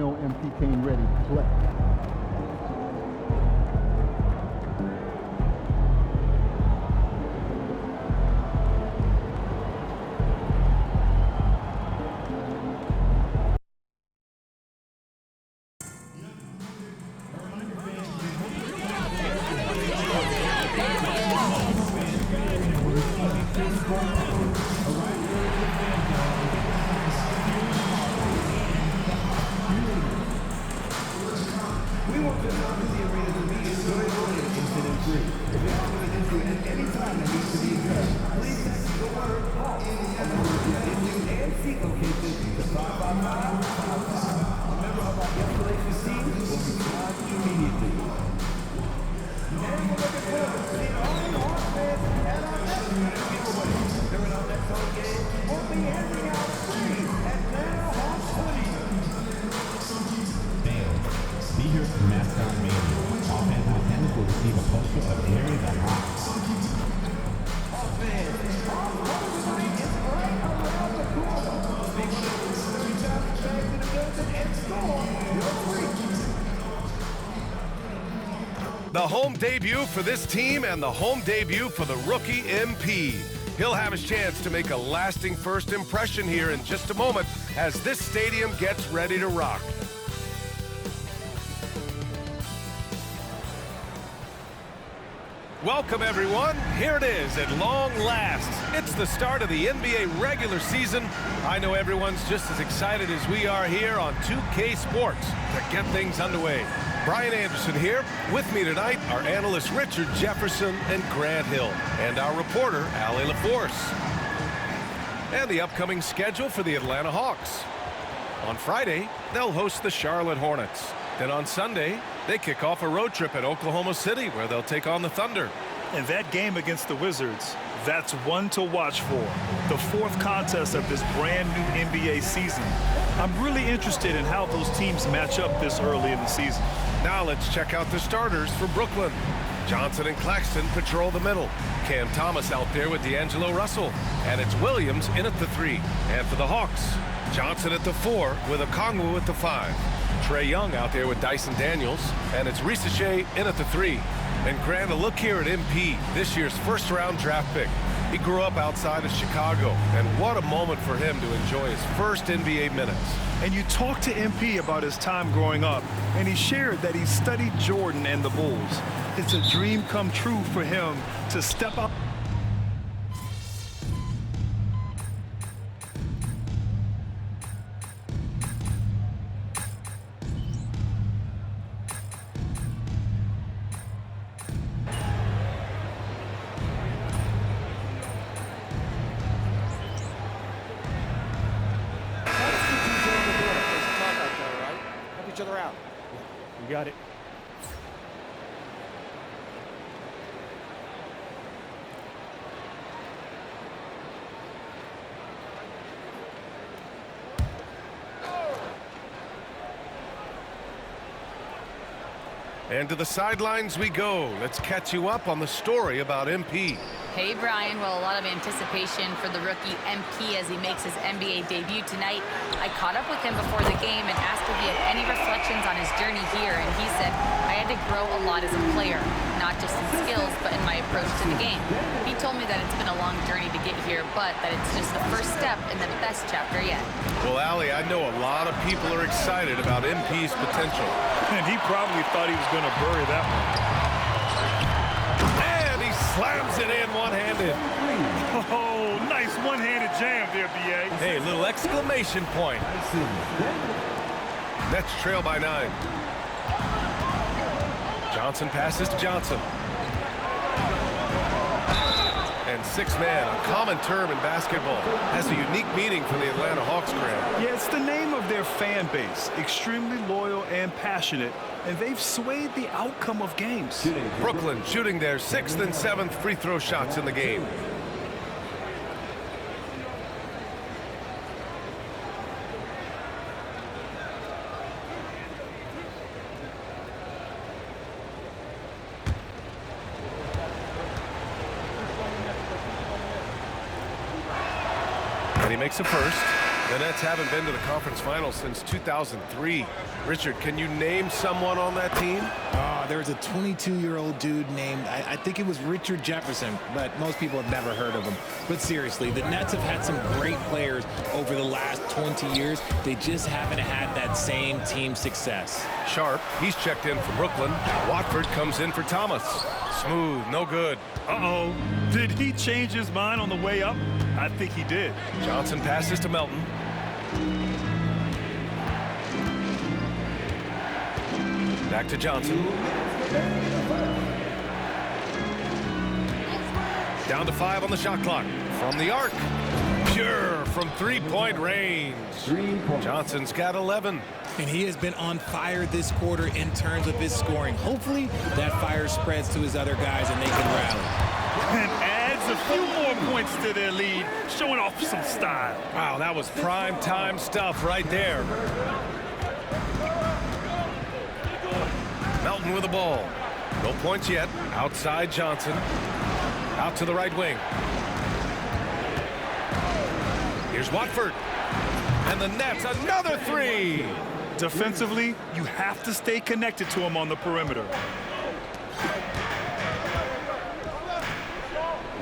know MP came ready to play. The home debut for this team and the home debut for the rookie MP. He'll have his chance to make a lasting first impression here in just a moment as this stadium gets ready to rock. Welcome, everyone. Here it is at long last. It's the start of the NBA regular season. I know everyone's just as excited as we are here on 2K Sports to get things underway. Brian Anderson here. With me tonight are analysts Richard Jefferson and Grant Hill, and our reporter, Allie LaForce. And the upcoming schedule for the Atlanta Hawks. On Friday, they'll host the Charlotte Hornets. Then on Sunday, they kick off a road trip at Oklahoma City, where they'll take on the Thunder. And that game against the Wizards, that's one to watch for. The fourth contest of this brand new NBA season. I'm really interested in how those teams match up this early in the season. Now let's check out the starters for Brooklyn. Johnson and Claxton patrol the middle. Cam Thomas out there with D'Angelo Russell. And it's Williams in at the 3. And for the Hawks, Johnson at the 4 with Okongwu at the 5. Trae Young out there with Dyson Daniels. And it's Risache in at the 3. And Grant, a look here at MP, this year's first-round draft pick. He grew up outside of Chicago, and what a moment for him to enjoy his first NBA minutes. And you talked to MP about his time growing up, and he shared that he studied Jordan and the Bulls. It's a dream come true for him to step up. You got it. And to the sidelines we go. Let's catch you up on the story about MP. Hey, Brian. Well, a lot of anticipation for the rookie MP as he makes his NBA debut tonight. I caught up with him before the game and asked if he had any reflections on his journey here, and he said, I had to grow a lot as a player, not just in skills, but in my approach to the game. He told me that it's been a long journey to get here, but that it's just the first step in the best chapter yet. Well, Allie, I know a lot of people are excited about MP's potential. And he probably thought he was going to bury that one. Slams it in one-handed. Oh, nice one-handed jam there, B.A. Hey, little exclamation point. Nets trail by 9. Johnson passes to Johnson. And six-man, a common term in basketball, has a unique meaning for the Atlanta Hawks, Grant. Yeah, it's the name of their fan base. Extremely loyal and passionate, and they've swayed the outcome of games. Brooklyn shooting their 6th and 7th free throw shots in the game. And he makes a first. The Nets haven't been to the conference finals since 2003. Richard, can you name someone on that team? There's a 22-year-old dude named, I think it was Richard Jefferson, but most people have never heard of him. But seriously, the Nets have had some great players over the last 20 years. They just haven't had that same team success. Sharp, he's checked in for Brooklyn. Watford comes in for Thomas. Smooth, no good. Uh-oh. Did he change his mind on the way up? I think he did. Johnson passes to Melton. Back to Johnson. Down to 5 on the shot clock. From the arc. Pure from three-point range. Johnson's got 11. And he has been on fire this quarter in terms of his scoring. Hopefully that fire spreads to his other guys and they can rally. And adds a few more points to their lead, showing off some style. Wow, that was prime time stuff right there. Melton with the ball. No points yet. Outside Johnson. Out to the right wing. Here's Watford. And the Nets, another three. Defensively, you have to stay connected to him on the perimeter.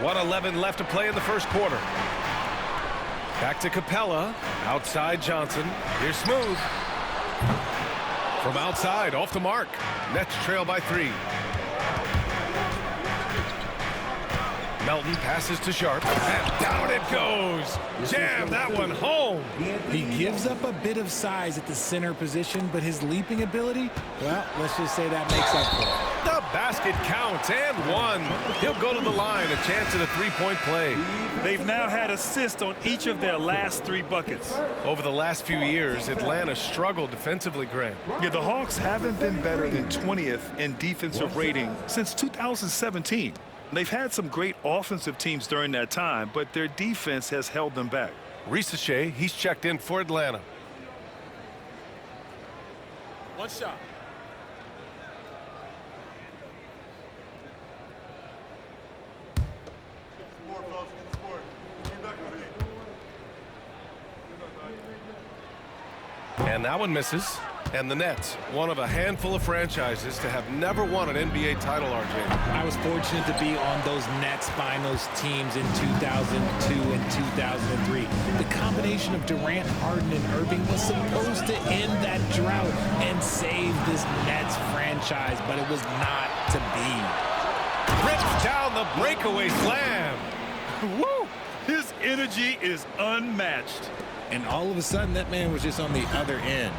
1:11 left to play in the first quarter. Back to Capella. Outside Johnson. Here's Smooth. From outside, off the mark. Nets trail by 3. Melton passes to Sharp. And down it goes. Jam that one home. He gives up a bit of size at the center position, but his leaping ability, well, let's just say that makes up for it. The basket counts and one. He'll go to the line, a chance at a three-point play. They've now had assists on each of their last 3 buckets. Over the last few years, Atlanta struggled defensively, Grant. Yeah, the Hawks haven't been better than 20th in defensive rating since 2017. They've had some great offensive teams during that time, but their defense has held them back. Risache, he's checked in for Atlanta. One shot. And that one misses. And the Nets, one of a handful of franchises to have never won an NBA title, RJ. I was fortunate to be on those Nets finals teams in 2002 and 2003. The combination of Durant, Harden, and Irving was supposed to end that drought and save this Nets franchise, but it was not to be. Rips down the breakaway slam. Woo! His energy is unmatched. And all of a sudden, that man was just on the other end.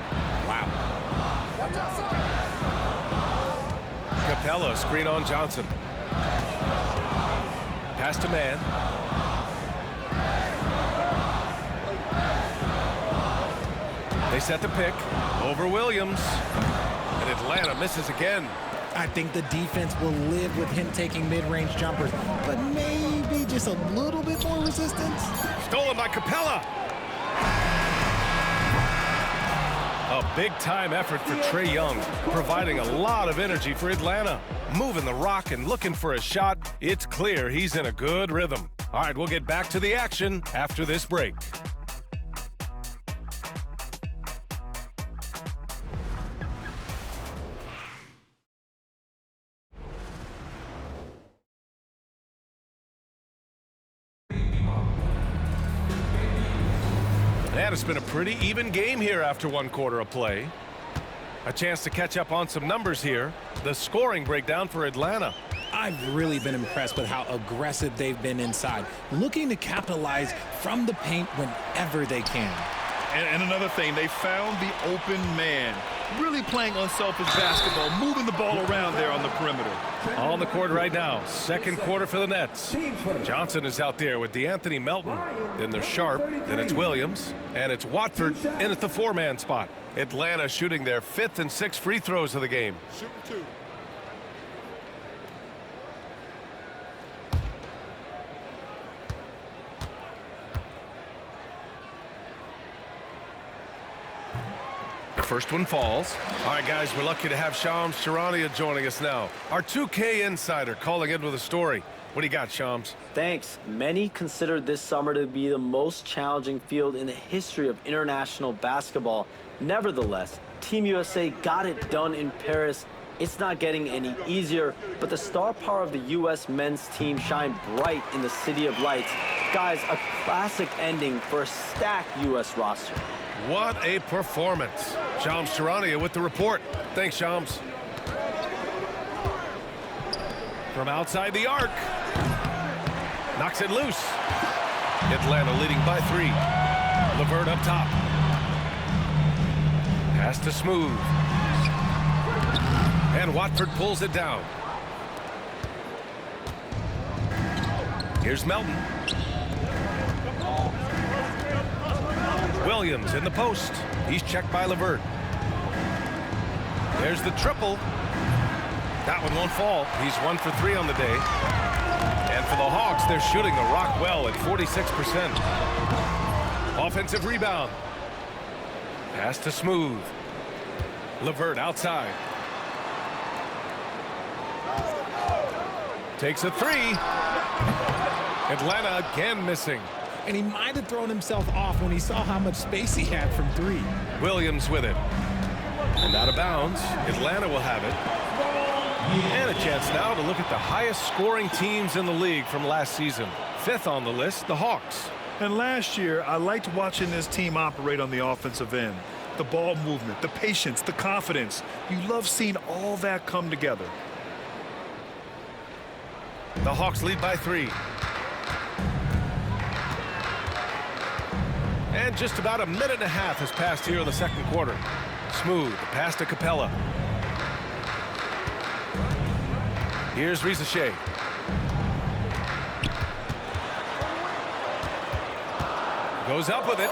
Wow. Capella, screen on Johnson. Pass to man. They set the pick over Williams. And Atlanta misses again. I think the defense will live with him taking mid-range jumpers, but maybe just a little bit more resistance. Stolen by Capella. A big-time effort for Trae Young, providing a lot of energy for Atlanta. Moving the rock and looking for a shot. It's clear he's in a good rhythm. All right, we'll get back to the action after this break. And it's been a pretty even game here after 1 quarter of play. A chance to catch up on some numbers here. The scoring breakdown for Atlanta. I've really been impressed with how aggressive they've been inside, looking to capitalize from the paint whenever they can. And another thing, they found the open man. Really playing unselfish basketball, moving the ball around there on the perimeter. On the court right now, second quarter for the Nets. Johnson is out there with DeAnthony Melton. Then there's Sharp, then it's Williams, and it's Watford in at the 4-man spot. Atlanta shooting their 5th and 6th free throws of the game. First one falls. All right, guys, we're lucky to have Shams Charania joining us now. Our 2K insider calling in with a story. What do you got, Shams? Thanks. Many consider this summer to be the most challenging field in the history of international basketball. Nevertheless, Team USA got it done in Paris. It's not getting any easier, but the star power of the U.S. men's team shined bright in the City of Lights. Guys, a classic ending for a stacked U.S. roster. What a performance. Shams Charania with the report. Thanks, Shams. From outside the arc. Knocks it loose. Atlanta leading by 3. LeVert up top. Pass to Smooth. And Watford pulls it down. Here's Melton. Williams in the post. He's checked by LeVert. There's the triple. That one won't fall. He's 1 for 3 on the day. And for the Hawks, they're shooting the rock well at 46%. Offensive rebound. Pass to Smooth. LeVert outside. Takes a 3. Atlanta again missing. And he might have thrown himself off when he saw how much space he had from 3. Williams with it. And out of bounds. Atlanta will have it. And a chance now to look at the highest scoring teams in the league from last season. 5th on the list, the Hawks. And last year, I liked watching this team operate on the offensive end. The ball movement, the patience, the confidence. You love seeing all that come together. The Hawks lead by 3. And just about a minute and a half has passed here in the second quarter. Smooth, pass to Capella. Here's Risacher. Goes up with it.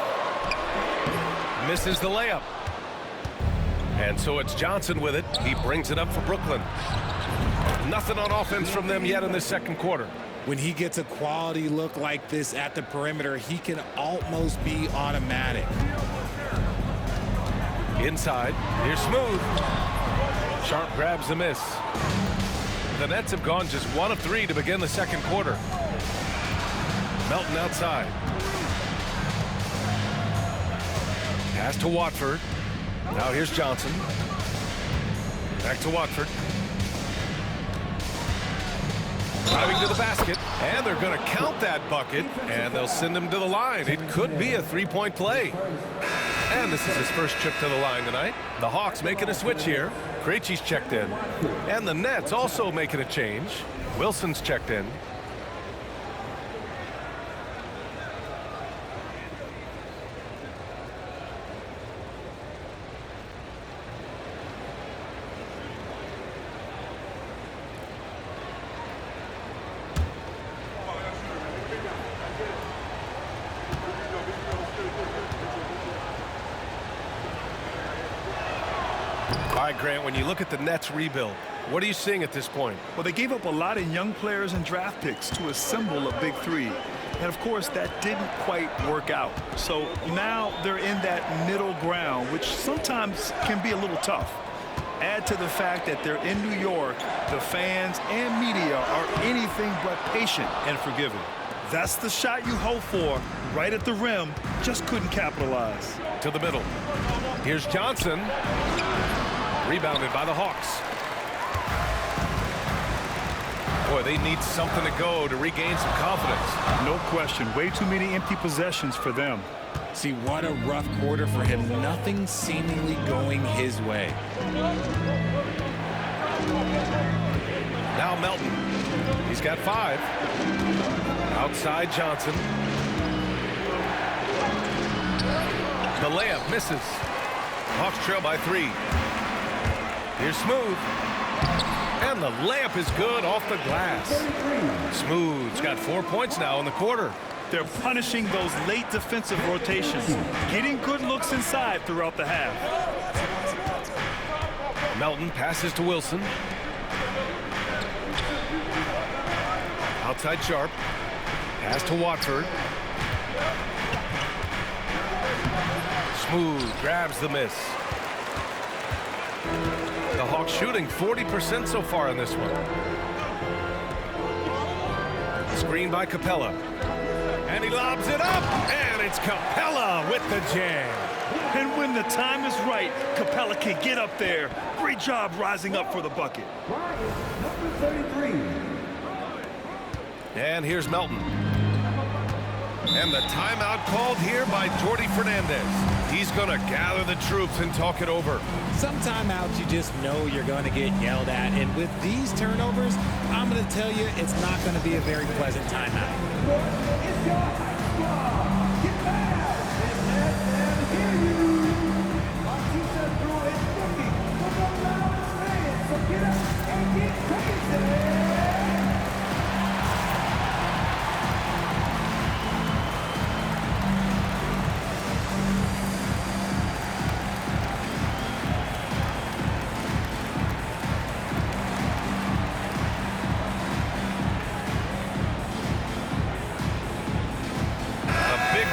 Misses the layup. And so it's Johnson with it. He brings it up for Brooklyn. Nothing on offense from them yet in the second quarter. When he gets a quality look like this at the perimeter, he can almost be automatic. Inside, here's Smooth. Sharp grabs the miss. The Nets have gone just 1 of 3 to begin the second quarter. Melton outside. Pass to Watford. Now here's Johnson. Back to Watford. Driving to the basket, and they're going to count that bucket, and they'll send him to the line. It could be a 3-point play. And this is his first trip to the line tonight. The Hawks making a switch here. Krejci's checked in. And the Nets also making a change. Wilson's checked in. All right, Grant, when you look at the Nets rebuild, what are you seeing at this point? Well, they gave up a lot of young players and draft picks to assemble a big 3. And, of course, that didn't quite work out. So now they're in that middle ground, which sometimes can be a little tough. Add to the fact that they're in New York, the fans and media are anything but patient and forgiving. That's the shot you hope for, right at the rim, just couldn't capitalize. To the middle. Here's Johnson. Rebounded by the Hawks. Boy, they need something to go to regain some confidence. No question. Way too many empty possessions for them. See, what a rough quarter for him. Nothing seemingly going his way. Now Melton. He's got 5. Outside Johnson. The layup misses. Hawks trail by 3. Here's Smooth. And the layup is good off the glass. Smooth's got 4 points now in the quarter. They're punishing those late defensive rotations, getting good looks inside throughout the half. Melton passes to Wilson. Outside Sharp. Pass to Watford. Smooth grabs the miss. The Hawks shooting 40% so far in this one. Screen by Capella. And he lobs it up, and it's Capella with the jam. And when the time is right, Capella can get up there. Great job rising up for the bucket. Number 33. And here's Melton. And the timeout called here by Jordi Fernandez. He's going to gather the troops and talk it over. Some timeouts you just know you're going to get yelled at. And with these turnovers, I'm going to tell you it's not going to be a very pleasant timeout. It's your high squad. Get back. And let them hear you. Our teacher threw it 50 for the loudest man. So get up and get crazy.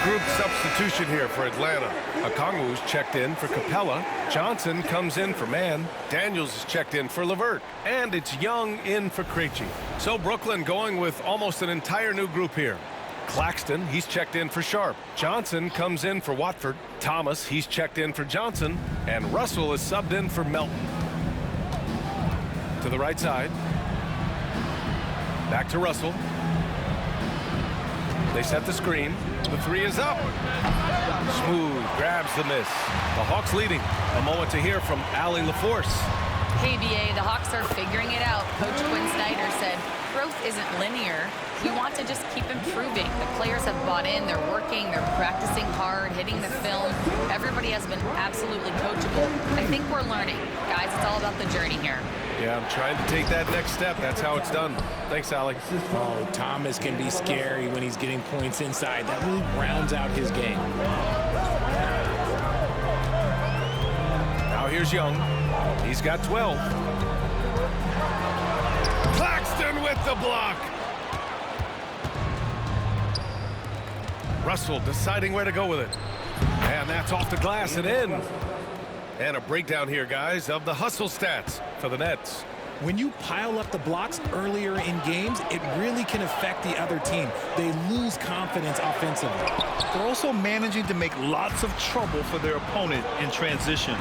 Group substitution here for Atlanta. Okongwu's checked in for Capella. Johnson comes in for Mann. Daniels is checked in for LeVert. And it's Young in for Krejci. So Brooklyn going with almost an entire new group here. Claxton, he's checked in for Sharp. Johnson comes in for Watford. Thomas, he's checked in for Johnson. And Russell is subbed in for Melton. To the right side. Back to Russell. They set the screen. The three is up. Smooth grabs the miss. The Hawks leading. A moment to hear from Allie LaForce. Hey, BA, the Hawks are figuring it out. Coach Quinn Snyder said growth isn't linear. We want to just keep improving. The players have bought in. They're working. They're practicing hard, hitting the film. Everybody has been absolutely coachable. I think we're learning. Guys, it's all about the journey here. Yeah, I'm trying to take that next step. That's how it's done. Thanks, Allie. Oh, Thomas can be scary when he's getting points inside. That really rounds out his game. Now here's Young. He's got 12. Claxton with the block. Russell deciding where to go with it. And that's off the glass and in. And a breakdown here, guys, of the hustle stats for the Nets. When you pile up the blocks earlier in games, it really can affect the other team. They lose confidence offensively. They're also managing to make lots of trouble for their opponent in transition.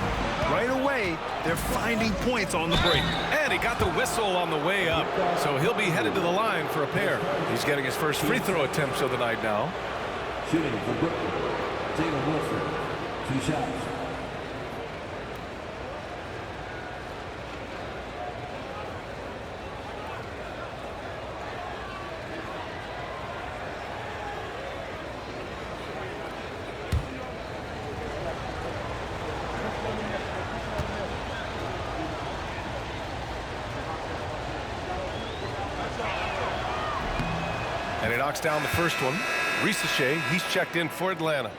Right away, they're finding points on the break. And he got the whistle on the way up, so he'll be headed to the line for a pair. He's getting his first free throw attempts of the night now. Shooting for Brooklyn. Jalen Wilson. 2 shots. And he knocks down the first one. Risache, he's checked in for Atlanta.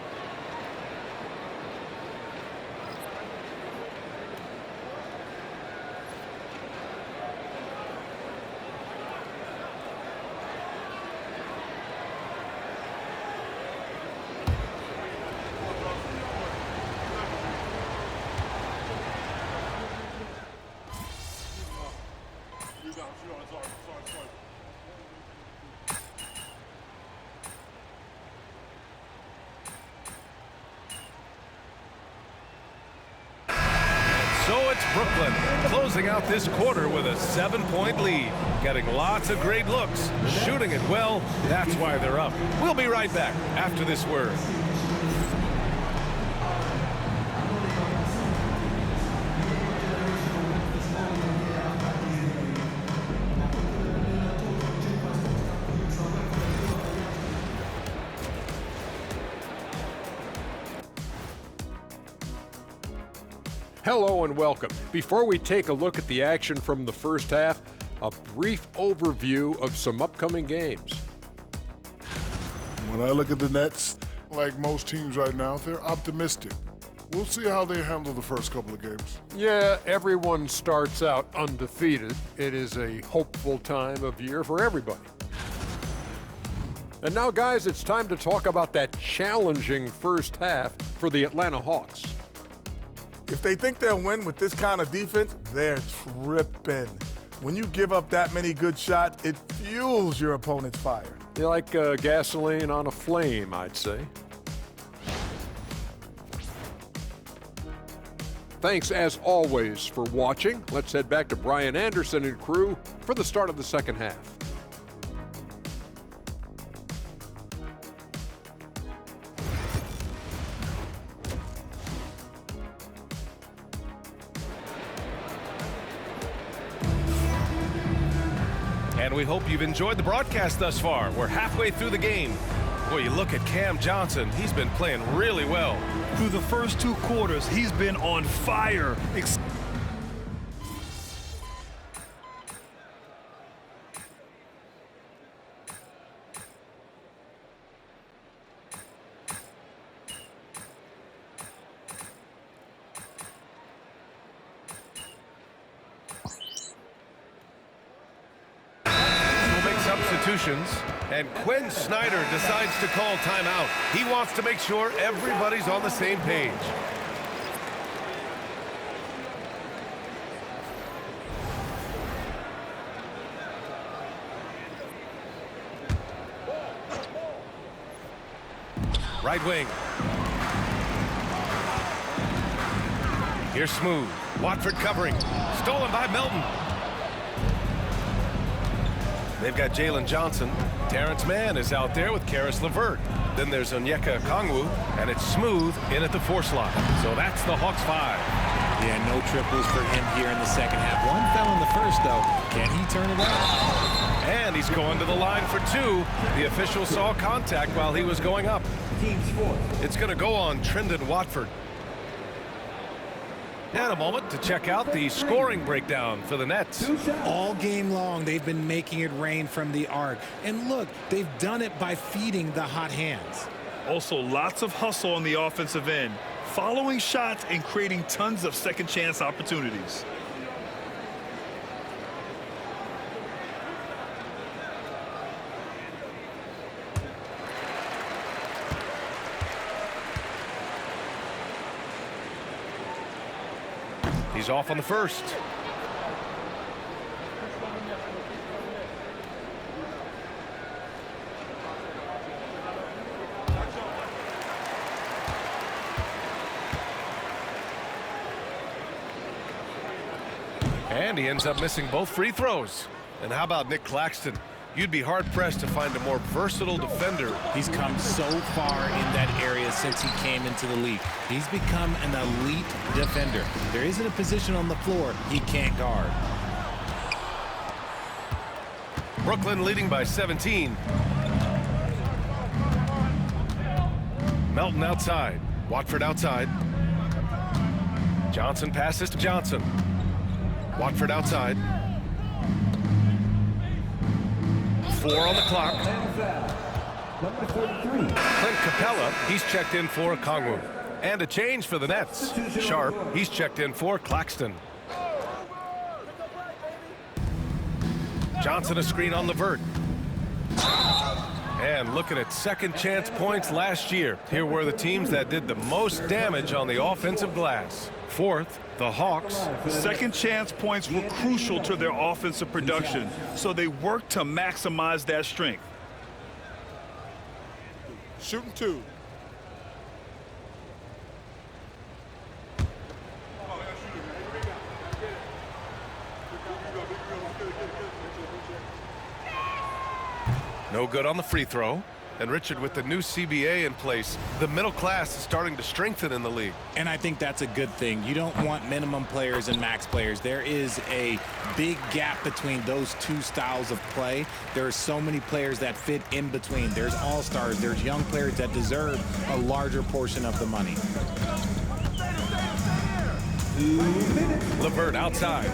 So it's Brooklyn closing out this quarter with a 7-point lead. Getting lots of great looks, shooting it well. That's why they're up. We'll be right back after this word. Hello and welcome. Before we take a look at the action from the first half, a brief overview of some upcoming games. When I look at the Nets, like most teams right now, they're optimistic. We'll see how they handle the first couple of games. Yeah, everyone starts out undefeated. It is a hopeful time of year for everybody. And now, guys, it's time to talk about that challenging first half for the Atlanta Hawks. If they think they'll win with this kind of defense, they're tripping. When you give up that many good shots, it fuels your opponent's fire. You like gasoline on a flame, I'd say. Thanks, as always, for watching. Let's head back to Brian Anderson and crew for the start of the second half. And we hope you've enjoyed the broadcast thus far. We're halfway through the game. Boy, you look at Cam Johnson. He's been playing really well. Through the first 2 quarters, he's been on fire. Substitutions, and Quinn Snyder decides to call timeout. He wants to make sure everybody's on the same page. Right wing. Here's Smooth. Watford covering. Stolen by Melton. They've got Jalen Johnson. Terrence Mann is out there with Karis LeVert. Then there's Onyeka Okongwu, and it's Smooth in at the 4 slot. So that's the Hawks 5. Yeah, no triples for him here in the second half. One fell in the first, though. Can he turn it up? And he's going to the line for 2. The official saw contact while he was going up. It's going to go on Trendon Watford. And a moment to check out the scoring breakdown for the Nets. All game long, they've been making it rain from the arc. And look, they've done it by feeding the hot hands. Also, lots of hustle on the offensive end, following shots and creating tons of second chance opportunities. He's off on the first. And he ends up missing both free throws. And how about Nick Claxton? You'd be hard-pressed to find a more versatile defender. He's come so far in that area since he came into the league. He's become an elite defender. There isn't a position on the floor he can't guard. Brooklyn leading by 17. Melton outside. Watford outside. Johnson passes to Johnson. Watford outside. 4 on the clock. Clint Capella, he's checked in for Okongwu. And a change for the Nets. Sharp, he's checked in for Claxton. Johnson a screen on LeVert. And looking at second chance points last year. Here were the teams that did the most damage on the offensive glass. Fourth, the Hawks. Second chance points were crucial to their offensive production, so they worked to maximize that strength. Shooting 2. No good on the free throw. And Richard, with the new CBA in place, the middle class is starting to strengthen in the league. And I think that's a good thing. You don't want minimum players and max players. There is a big gap between those two styles of play. There are so many players that fit in between. There's all-stars. There's young players that deserve a larger portion of the money. LeVert outside.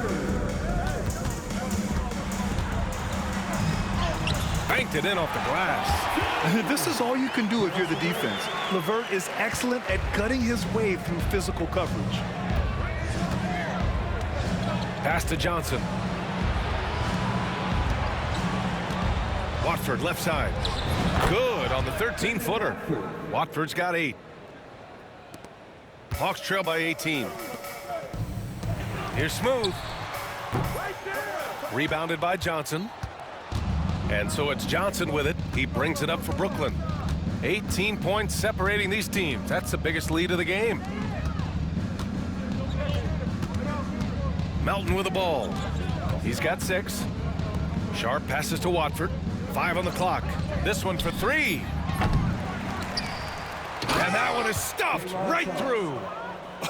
Banked it in off the glass. This is all you can do if you're the defense. LeVert is excellent at cutting his way through physical coverage. Pass to Johnson. Watford left side. Good on the 13-footer. Watford's got 8. Hawks trail by 18. Here's Smooth. Rebounded by Johnson. And so it's Johnson with it. He brings it up for Brooklyn. 18 points separating these teams. That's the biggest lead of the game. Melton with the ball. He's got 6. Sharp passes to Watford. 5 on the clock. This one for 3. And that one is stuffed right through.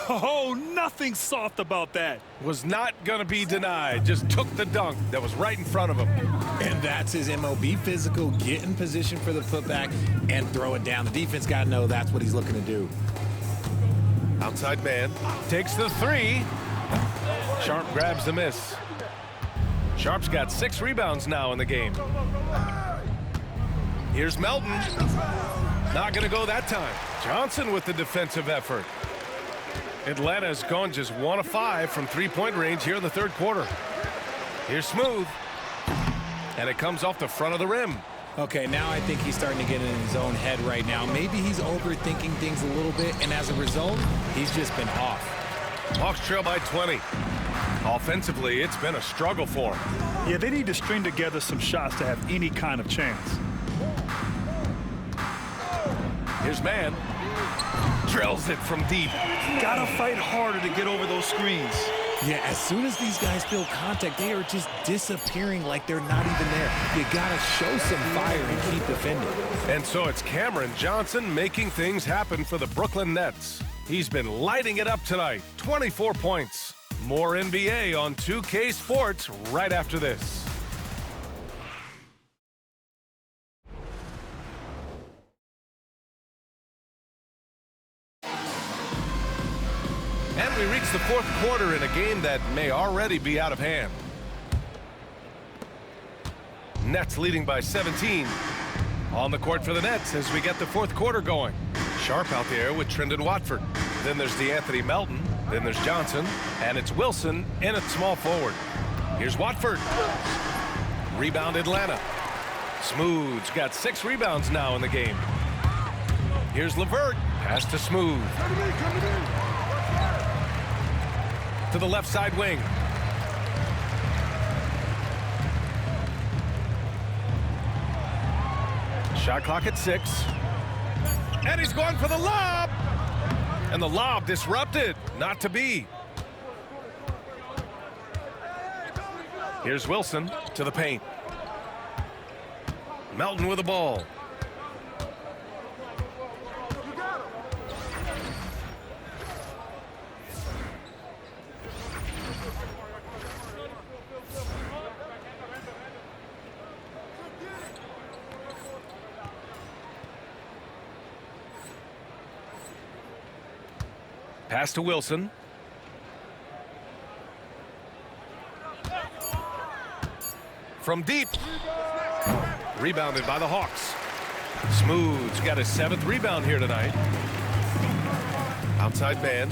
Oh, nothing soft about that. Was not going to be denied. Just took the dunk that was right in front of him. And that's his MO. Be physical, get in position for the putback, and throw it down. The defense got to know that's what he's looking to do. Outside man takes the 3. Sharp grabs the miss. Sharp's got 6 rebounds now in the game. Here's Melton. Not going to go that time. Johnson with the defensive effort. Atlanta's gone just 1 of 5 from 3-point range here in the third quarter. Here's Smooth. And it comes off the front of the rim. Okay, now I think he's starting to get in his own head right now. Maybe he's overthinking things a little bit, and as a result, he's just been off. Hawks trail by 20. Offensively, it's been a struggle for him. Yeah, they need to string together some shots to have any kind of chance. Here's man. Drills it from deep. Gotta fight harder to get over those screens. Yeah, as soon as these guys feel contact, they are just disappearing like they're not even there. You gotta show some fire and keep defending. And so it's Cameron Johnson making things happen for the Brooklyn Nets. He's been lighting it up tonight. 24 points. More NBA on 2K Sports right after this. And we reach the fourth quarter in a game that may already be out of hand. Nets leading by 17. On the court for the Nets as we get the fourth quarter going. Sharp out there with Trendon Watford. Then there's DeAnthony Melton. Then there's Johnson. And it's Wilson in at small forward. Here's Watford. Rebound Atlanta. Smooth's got 6 rebounds now in the game. Here's LeVert. Pass to Smooth. To the left side wing. Shot clock at 6. And he's going for the lob. And the lob disrupted. Not to be. Here's Wilson to the paint. Melton with the ball. Pass to Wilson. From deep. Rebounded by the Hawks. Smooth's got his 7th rebound here tonight. Outside man.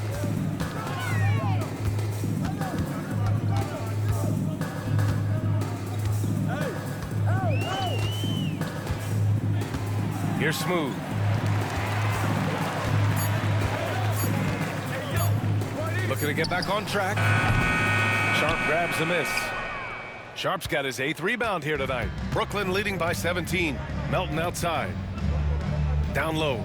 Here's Smooth. Looking to get back on track. Sharp grabs the miss. Sharp's got his 8th rebound here tonight. Brooklyn leading by 17. Melton outside. Down low.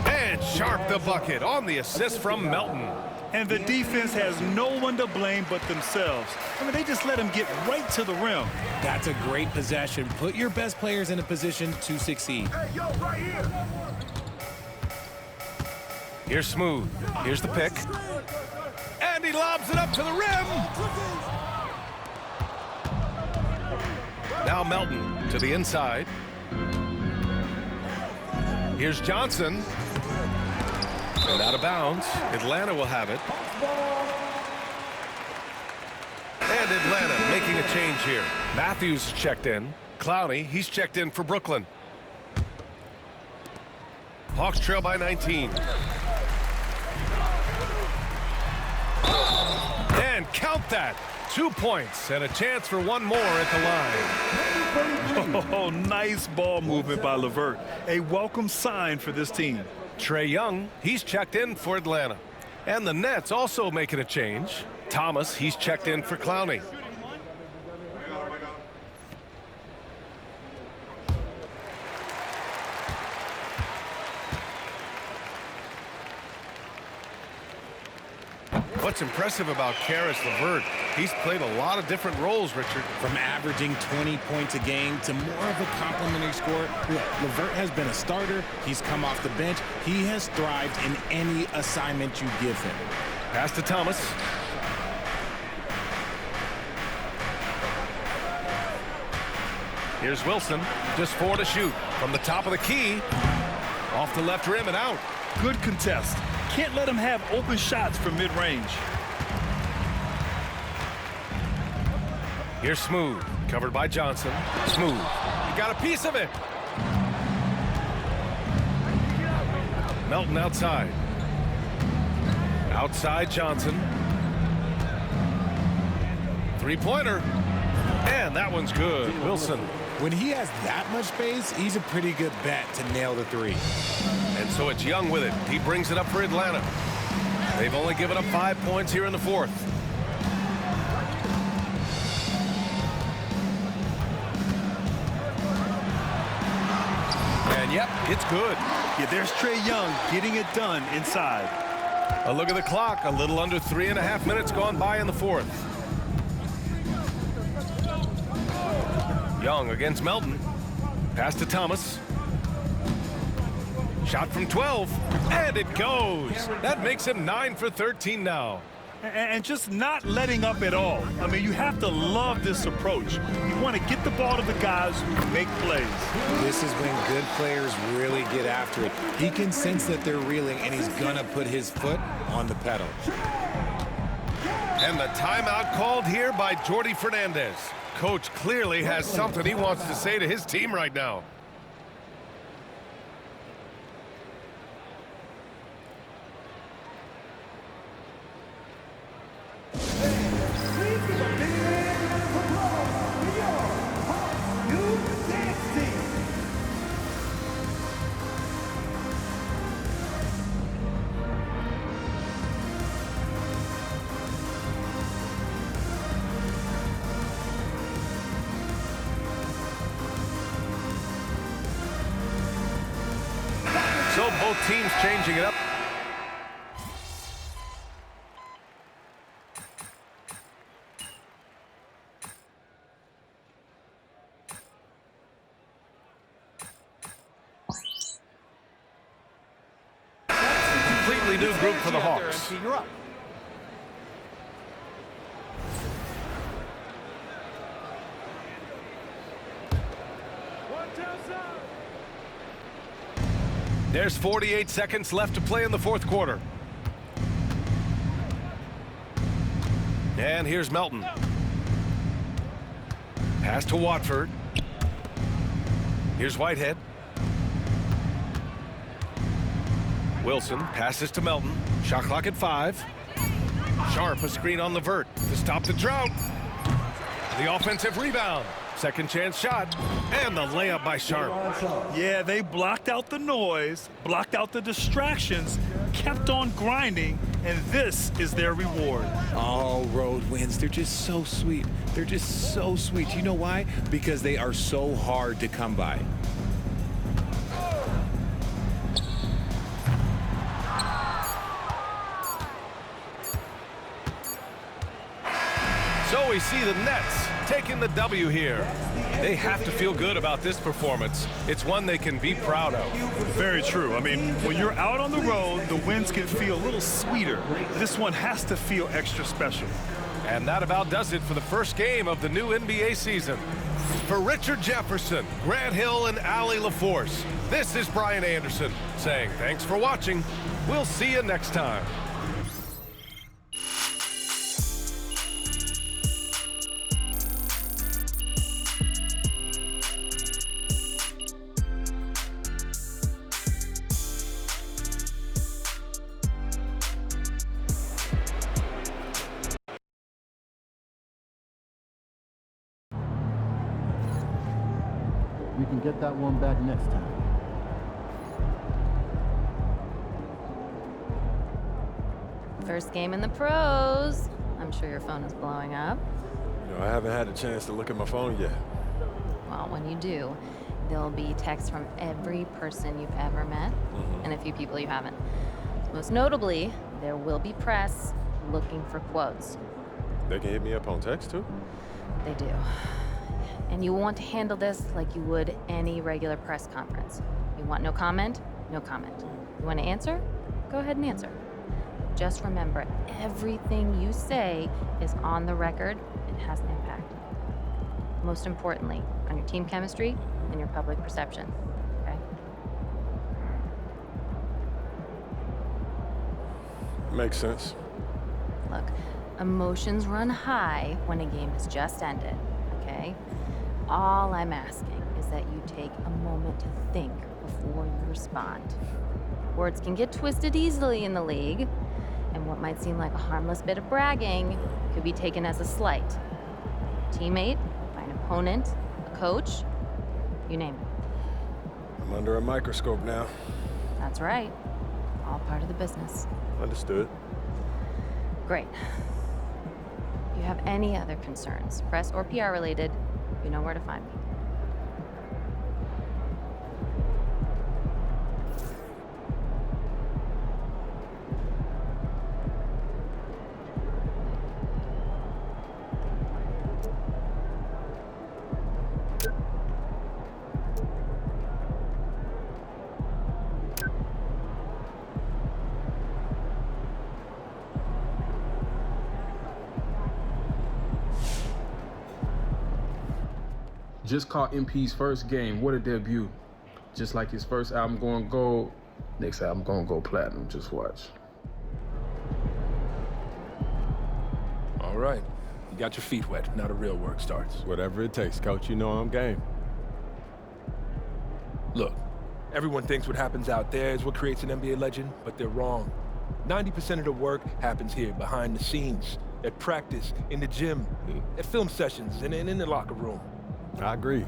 And Sharp the bucket on the assist from Melton. And the defense has no one to blame but themselves. I mean, they just let him get right to the rim. That's a great possession. Put your best players in a position to succeed. Hey, yo, right here. Here's Smooth. Here's the pick. And he lobs it up to the rim. Now Melton to the inside. Here's Johnson. And out of bounds. Atlanta will have it. And Atlanta making a change here. Matthews checked in. Clowney, he's checked in for Brooklyn. Hawks trail by 19. And count that. 2 points and a chance for one more at the line. Oh, nice ball movement by LeVert. A welcome sign for this team. Trae Young, he's checked in for Atlanta. And the Nets also making a change. Thomas, he's checked in for Clowney. What's impressive about Caris LeVert, he's played a lot of different roles, Richard. From averaging 20 points a game to more of a complimentary scorer. Look, LeVert has been a starter. He's come off the bench. He has thrived in any assignment you give him. Pass to Thomas. Here's Wilson, just 4 to shoot. From the top of the key, off the left rim and out. Good contest. Can't let him have open shots from mid-range. Here's Smooth, covered by Johnson. Smooth, he got a piece of it. Melton outside. Outside Johnson. Three-pointer. And that one's good. Wilson. When he has that much space, he's a pretty good bet to nail the three. And so it's Young with it. He brings it up for Atlanta. They've only given up 5 points here in the fourth. And yep, it's good. Yeah, there's Trae Young getting it done inside. A look at the clock. A little under 3.5 minutes gone by in the fourth. Young against Melton. Pass to Thomas. Shot from 12, and it goes. That makes him 9 for 13 now. And just not letting up at all. I mean, you have to love this approach. You want to get the ball to the guys who make plays. This is when good players really get after it. He can sense that they're reeling, and he's going to put his foot on the pedal. And the timeout called here by Jordi Fernandez. Coach clearly has something he wants to say to his team right now. So both teams changing it up. Completely new group for the Hawks. You're up. There's 48 seconds left to play in the fourth quarter. And here's Melton. Pass to Watford. Here's Whitehead. Wilson passes to Melton. Shot clock at 5. Sharp a screen on LeVert to stop the drought. The offensive rebound. Second chance shot. And the layup by Sharp. Yeah, they blocked out the noise, blocked out the distractions, kept on grinding, and this is their reward. All road wins. They're just so sweet. They're just so sweet. You know why? Because they are so hard to come by. So we see the Nets taking the W here. They have to feel good about this performance. It's one they can be proud of. Very true. I mean, when you're out on the road, the wins can feel a little sweeter. This one has to feel extra special. And that about does it for the first game of the new NBA season. For Richard Jefferson, Grant Hill, and Allie LaForce, this is Brian Anderson saying thanks for watching. We'll see you next time. We can get that one back next time. First game in the pros. I'm sure your phone is blowing up. You know, I haven't had a chance to look at my phone yet. Well, when you do, there'll be texts from every person you've ever met and a few people you haven't. Most notably, there will be press looking for quotes. They can hit me up on text, too? They do. And you want to handle this like you would any regular press conference. You want no comment? No comment. You want to answer? Go ahead and answer. Just remember, everything you say is on the record and has an impact. Most importantly, on your team chemistry and your public perception, okay? Makes sense. Look, emotions run high when a game has just ended, okay? All I'm asking is that you take a moment to think before you respond. Words can get twisted easily in the league, and what might seem like a harmless bit of bragging could be taken as a slight. A teammate, by an opponent, a coach, you name it. I'm under a microscope now. That's right. All part of the business. Understood. Great. If you have any other concerns, press or PR related, you know where to find me. Just caught MP's first game. What a debut. Just like his first album going gold, next album gonna go platinum. Just watch. All right. You got your feet wet. Now the real work starts. Whatever it takes, Coach. You know I'm game. Look, everyone thinks what happens out there is what creates an NBA legend, but they're wrong. 90% of the work happens here, behind the scenes, at practice, in the gym, at film sessions, and in the locker room. I agree.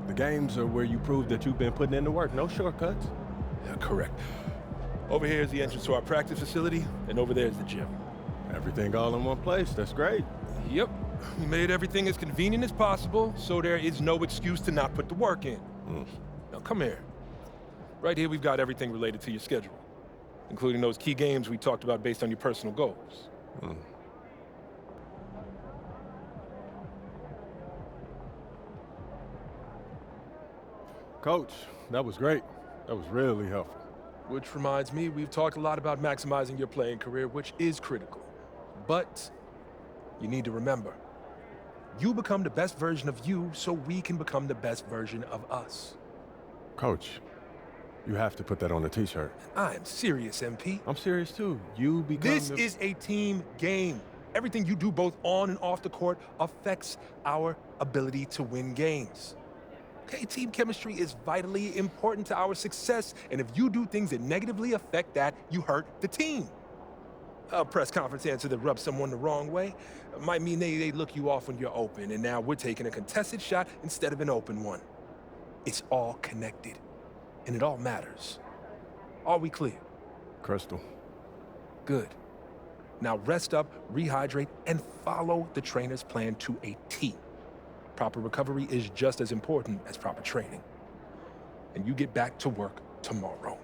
The games are where you prove that you've been putting in the work. No shortcuts. Yeah, correct. Over here is the entrance to our practice facility, and over there is the gym. Everything all in one place. That's great. Yep. We made everything as convenient as possible, so there is no excuse to not put the work in. Now, come here. Right here, we've got everything related to your schedule, including those key games we talked about based on your personal goals. Coach, that was great. That was really helpful. Which reminds me, we've talked a lot about maximizing your playing career, which is critical. But you need to remember, you become the best version of you so we can become the best version of us. Coach, you have to put that on a t-shirt. I'm serious, MP. I'm serious too. You become This is a team game. Everything you do both on and off the court affects our ability to win games. Okay, team chemistry is vitally important to our success, and if you do things that negatively affect that, you hurt the team. A press conference answer that rubs someone the wrong way might mean they look you off when you're open, and now we're taking a contested shot instead of an open one. It's all connected, and it all matters. Are we clear? Crystal. Good. Now rest up, rehydrate, and follow the trainer's plan to a T. Proper recovery is just as important as proper training. And you get back to work tomorrow.